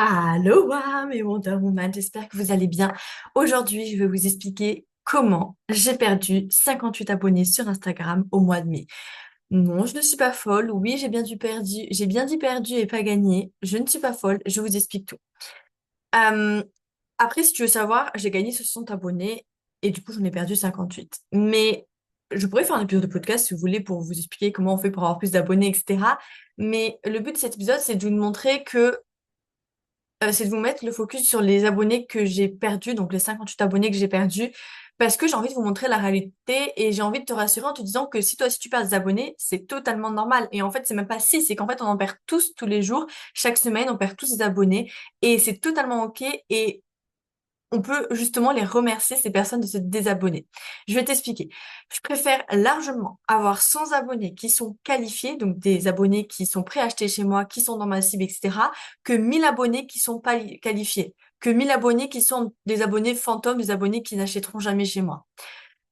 Aloha mes Wonder Woman, j'espère que vous allez bien. Aujourd'hui, je vais vous expliquer comment j'ai perdu 58 abonnés sur Instagram au mois de mai. Non, je ne suis pas folle. Oui, j'ai bien dit perdu et pas gagné. Je ne suis pas folle, je vous explique tout. Euh, Après, si tu veux savoir, j'ai gagné 60 abonnés et du coup, j'en ai perdu 58. Mais je pourrais faire un épisode de podcast si vous voulez pour vous expliquer comment on fait pour avoir plus d'abonnés, etc. Mais le but de cet épisode, c'est de vous montrer que c'est de vous mettre le focus sur les abonnés que j'ai perdus, donc les 58 abonnés que j'ai perdus, parce que j'ai envie de vous montrer la réalité et j'ai envie de te rassurer en te disant que si toi aussi tu perds des abonnés, c'est totalement normal. Et en fait, c'est même pas si, c'est qu'en fait, on en perd tous les jours, chaque semaine, on perd tous des abonnés et c'est totalement OK. Et on peut justement les remercier, ces personnes, de se désabonner. Je vais t'expliquer. Je préfère largement avoir 100 abonnés qui sont qualifiés, donc des abonnés qui sont préachetés chez moi, qui sont dans ma cible, etc., que 1000 abonnés qui sont pas qualifiés, que 1000 abonnés qui sont des abonnés fantômes, des abonnés qui n'achèteront jamais chez moi.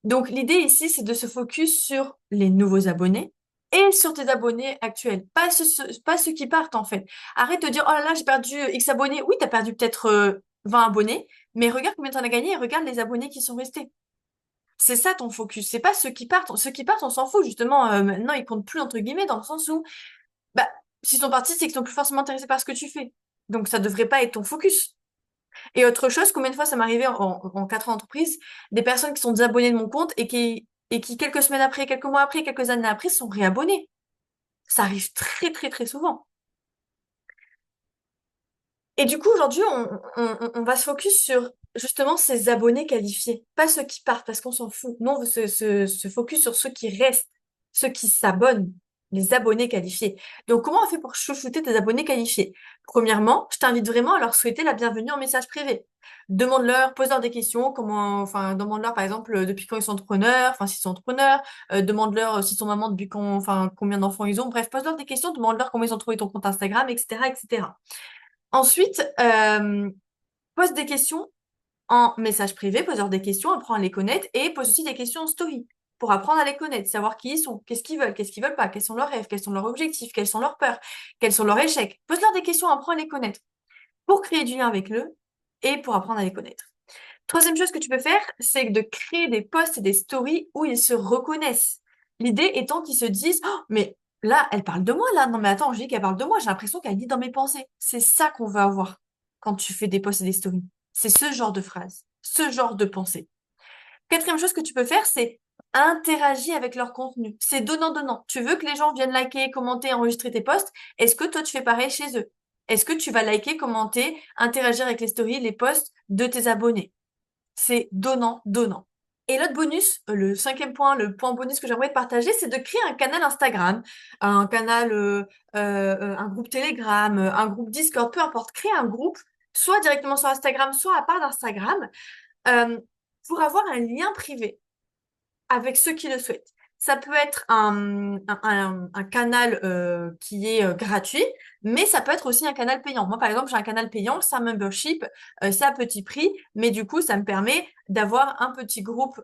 Donc l'idée ici, c'est de se focus sur les nouveaux abonnés et sur tes abonnés actuels, pas ceux qui partent en fait. Arrête de dire, oh là là, j'ai perdu X abonnés. Oui, t'as perdu peut-être 20 abonnés, mais regarde combien t'en as gagné et regarde les abonnés qui sont restés. C'est ça ton focus, c'est pas ceux qui partent. Ceux qui partent, on s'en fout justement. Maintenant, ils comptent plus entre guillemets dans le sens où, bah, s'ils sont partis, c'est qu'ils sont plus forcément intéressés par ce que tu fais. Donc ça devrait pas être ton focus. Et autre chose, combien de fois ça m'arrivait en 4 ans d'entreprise, des personnes qui sont désabonnées de mon compte et qui quelques semaines après, quelques mois après, quelques années après sont réabonnées. Ça arrive très très très souvent. Et du coup, aujourd'hui, on va se focus sur justement ces abonnés qualifiés, pas ceux qui partent parce qu'on s'en fout. Nous, on veut se focus sur ceux qui restent, ceux qui s'abonnent, les abonnés qualifiés. Donc, comment on fait pour chouchouter tes abonnés qualifiés? Premièrement, je t'invite vraiment à leur souhaiter la bienvenue en message privé. Demande-leur, pose-leur des questions, enfin, demande-leur par exemple depuis quand ils sont entrepreneurs, enfin s'ils sont entrepreneurs, demande-leur s'ils sont mamans depuis enfin combien d'enfants ils ont. Bref, pose-leur des questions, demande-leur comment ils ont trouvé ton compte Instagram, etc., etc. Ensuite, pose des questions en message privé, pose-leur des questions, apprends à les connaître et pose aussi des questions en story pour apprendre à les connaître, savoir qui ils sont, qu'est-ce qu'ils veulent pas, quels sont leurs rêves, quels sont leurs objectifs, quelles sont leurs peurs, quels sont leurs échecs. Pose-leur des questions, apprends à les connaître pour créer du lien avec eux et pour apprendre à les connaître. Troisième chose que tu peux faire, c'est de créer des posts et des stories où ils se reconnaissent. L'idée étant qu'ils se disent, oh, mais là, elle parle de moi, là. Non, mais attends, je dis qu'elle parle de moi. J'ai l'impression qu'elle dit dans mes pensées. C'est ça qu'on veut avoir quand tu fais des posts et des stories. C'est ce genre de phrase, ce genre de pensée. Quatrième chose que tu peux faire, c'est interagir avec leur contenu. C'est donnant-donnant. Tu veux que les gens viennent liker, commenter, enregistrer tes posts. Est-ce que toi, tu fais pareil chez eux? Est-ce que tu vas liker, commenter, interagir avec les stories, les posts de tes abonnés? C'est donnant, donnant. Et l'autre bonus, le cinquième point, le point bonus que j'aimerais te partager, c'est de créer un canal Instagram, un canal, un groupe Telegram, un groupe Discord, peu importe. Créer un groupe, soit directement sur Instagram, soit à part d'Instagram, euh, pour avoir un lien privé avec ceux qui le souhaitent. Ça peut être un canal qui est gratuit, mais ça peut être aussi un canal payant. Moi, par exemple, j'ai un canal payant, c'est un membership, c'est à petit prix, mais du coup, ça me permet d'avoir un petit groupe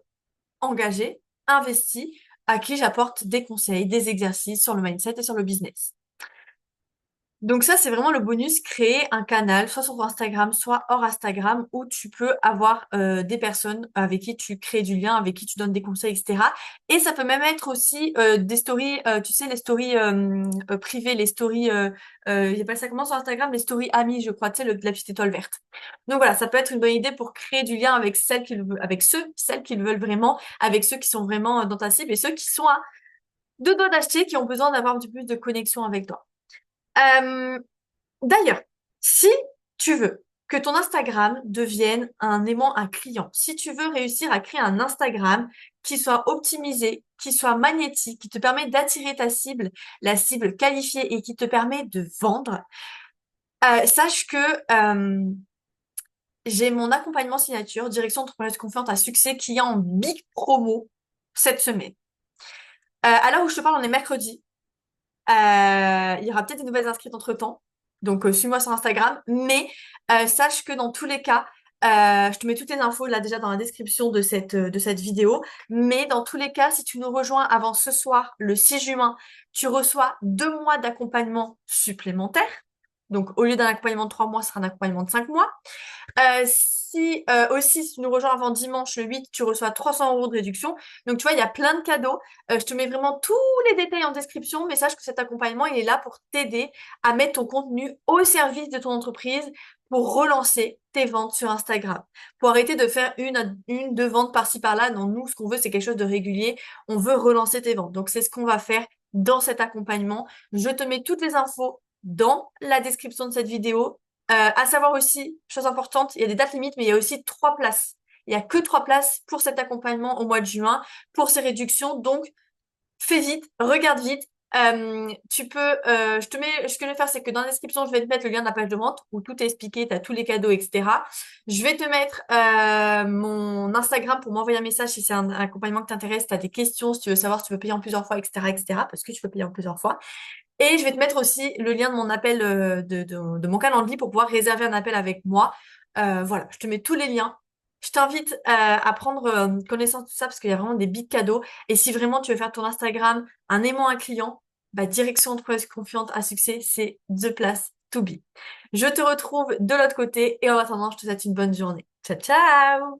engagé, investi, à qui j'apporte des conseils, des exercices sur le mindset et sur le business. Donc ça, c'est vraiment le bonus, créer un canal, soit sur Instagram, soit hors Instagram, où tu peux avoir des personnes avec qui tu crées du lien, avec qui tu donnes des conseils, etc. Et ça peut même être aussi des stories, tu sais, les stories privées, les stories, j'appelle ça comment sur Instagram, les stories amis, je crois, tu sais, la petite étoile verte. Donc voilà, ça peut être une bonne idée pour créer du lien avec avec celles qui le veulent vraiment, avec ceux qui sont vraiment dans ta cible et ceux qui sont à deux doigts d'acheter, qui ont besoin d'avoir un petit peu plus de connexion avec toi. Euh, D'ailleurs, si tu veux que ton Instagram devienne un aimant, un client, si tu veux réussir à créer un Instagram qui soit optimisé, qui soit magnétique, qui te permet d'attirer ta cible, la cible qualifiée et qui te permet de vendre, sache que j'ai mon accompagnement signature, direction entrepreneuse confiante à succès, qui est en big promo cette semaine. À l'heure où je te parle, on est mercredi. Il y aura peut-être des nouvelles inscrites entre-temps. Donc, suis-moi sur Instagram. Mais sache que dans tous les cas, je te mets toutes les infos là déjà dans la description de cette vidéo. Mais dans tous les cas, si tu nous rejoins avant ce soir, le 6 juin, tu reçois 2 mois d'accompagnement supplémentaire. Donc, au lieu d'un accompagnement de 3 mois, ce sera un accompagnement de 5 mois. Si tu nous rejoins avant dimanche le 8, tu reçois 300 euros de réduction. Donc, tu vois, il y a plein de cadeaux. Je te mets vraiment tous les détails en description, mais sache que cet accompagnement, il est là pour t'aider à mettre ton contenu au service de ton entreprise pour relancer tes ventes sur Instagram. Pour arrêter de faire deux ventes par-ci par-là. Non, nous, ce qu'on veut, c'est quelque chose de régulier. On veut relancer tes ventes. Donc, c'est ce qu'on va faire dans cet accompagnement. Je te mets toutes les infos dans la description de cette vidéo. À savoir aussi, chose importante, il y a des dates limites, mais il y a aussi 3 places. Il y a que 3 places pour cet accompagnement au mois de juin, pour ces réductions. Donc, fais vite, regarde vite. Ce que je vais faire, c'est que dans la description, je vais te mettre le lien de la page de vente où tout est expliqué, tu as tous les cadeaux, etc. Je vais te mettre mon Instagram pour m'envoyer un message si c'est un accompagnement qui t'intéresse, tu as des questions, si tu veux savoir si tu veux payer en plusieurs fois, etc., etc., parce que tu peux payer en plusieurs fois. Et je vais te mettre aussi le lien de mon appel, de mon calendrier pour pouvoir réserver un appel avec moi. Voilà, je te mets tous les liens. Je t'invite à prendre connaissance de tout ça parce qu'il y a vraiment des big cadeaux. Et si vraiment tu veux faire ton Instagram un aimant un client, bah, direction entreprise confiante à succès, c'est the place to be. Je te retrouve de l'autre côté et en attendant, je te souhaite une bonne journée. Ciao, ciao!